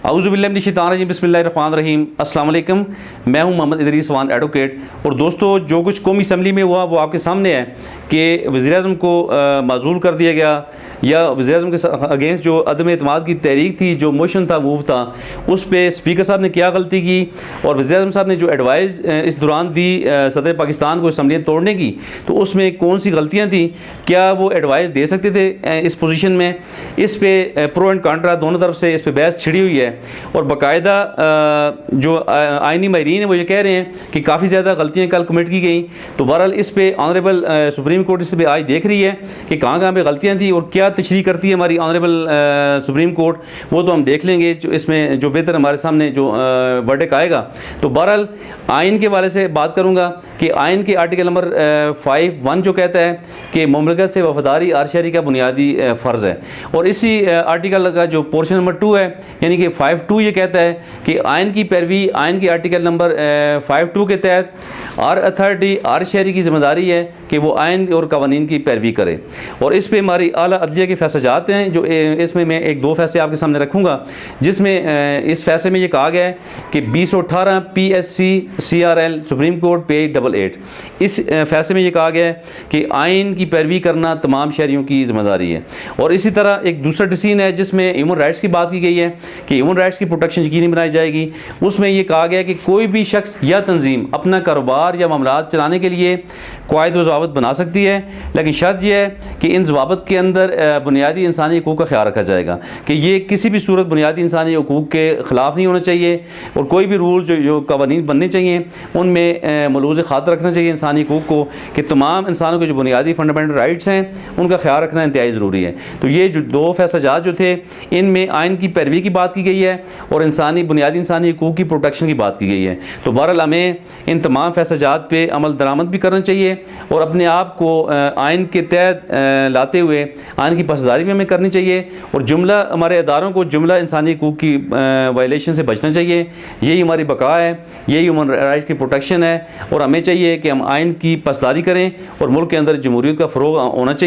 औज़ुबिल्लाहि बिस्मिल्लाहिर्रहमानिर्रहीम। अस्सलाम वालेकुम। मैं हूं मोहम्मद इदरीस वान एडवोकेट। और दोस्तों, जो कुछ कौमी असम्बली में हुआ वो आपके सामने है कि वज़ीर-ए-आज़म को माज़ूल कर दिया गया, या वज़ीर-ए-आज़म के अगेंस्ट जो अदम एतमाद की तहरीक थी, जो मोशन था, मूव था, उस पर स्पीकर साहब ने क्या गलती की, और वज़ीर-ए-आज़म साहब ने जो एडवाइस इस दौरान दी सदर पाकिस्तान को असम्बलियाँ तोड़ने की, तो उसमें कौन सी गलतियाँ थी, क्या वो एडवाइस दे सकते थे इस पोजीशन में। इस पे प्रो एंड कॉन्ट्रा दोनों तरफ से इस पे बहस छिड़ी हुई है, और बाकायदा जो आइनी माहिरीन है वो ये कह रहे हैं कि काफ़ी ज़्यादा गलतियाँ कल कमिट की गई। तो बहरहाल इस पे ऑनरेबल सुप्रीम कोर्ट इस पे आज देख रही है कि कहाँ कहाँ पे गलतियाँ थी और क्या तशरीह करती है हमारी ऑनरेबल सुप्रीम कोर्ट, वो तो हम देख लेंगे जो इसमें जो बेहतर हमारे सामने जो वर्डिक्ट आएगा। तो बहरहाल आइन के वाले से बात करूँगा कि आइन के आर्टिकल नंबर 5(1) जो कहता है कि मुमलिकत से वफादारी हर शहरी का बुनियादी फ़र्ज़ है, और इसी आर्टिकल का जो पोर्शन नंबर 2 है, यानी कि 5(2) ये कहता है कि आइन की पैरवी, आइन के आर्टिकल नंबर 5(2) के तहत हर अथॉरिटी, हर शहरी की ज़िम्मेदारी है कि वो आइन और कवानीन की पैरवी करे। और इस पे हमारी आला अदलिया के फैसले जाते हैं, जो इसमें मैं 1-2 फैसले आपके सामने रखूँगा, जिसमें इस फैसले में ये कहा गया है कि 2018 PSC CRL supreme court page 88, इस फैसले में ये कहा गया है कि आइन की पैरवी करना तमाम शहरियों की ज़िम्मेदारी है। और इसी तरह एक दूसरा डिसीजन है जिसमें ह्यूमन राइट्स की बात की गई है कि ह्यूमन राइट्स की प्रोटेक्शन यकीनी बनाई जाएगी। उसमें ये कहा गया है कि कोई भी शख्स या तंजीम अपना कारोबार या मामलात चलाने के लिए कायद व ज़वाबित बना सकती है, लेकिन शर्त यह है कि इन ज़वाबित के अंदर बुनियादी इंसानी हकूक़ का ख्याल रखा जाएगा कि ये किसी भी सूरत बुनियादी इंसानी हकूक़ के ख़िलाफ़ नहीं होना चाहिए, और कोई भी रूल जो कवानीन बनने चाहिए उनमें मलूज़ खातर रखना चाहिए इंसानी हकूक़ को, कि तमाम इंसानों के जो बुनियादी फंडामेंटल राइट्स हैं उनका ख्याल रखना इंतहाई ज़रूरी है। तो ये जो 2 फैसलाजात जो थे, इनमें आइन की पैरवी की बात की गई है और बुनियादी इंसानी हकूक़ की प्रोटेक्शन की बात की गई है। तो बहरहाल हमें इन तमाम फैसलाजात पे अमल दरामद भी करना चाहिए, और अपने आप को आइन के तहत लाते हुए आइन की पासदारी भी हमें करनी चाहिए, और जुमला हमारे अदारों को जुमला इंसानी हकूक़ की वायलेशन से बचना चाहिए। यही हमारी बका है, यही ह्यूमन राइट्स की प्रोटेक्शन है, और हमें चाहिए कि हम आइन की पासदारी करें और मुल्क के अंदर जमहूरियत का फ़रोग़ होना चाहिए।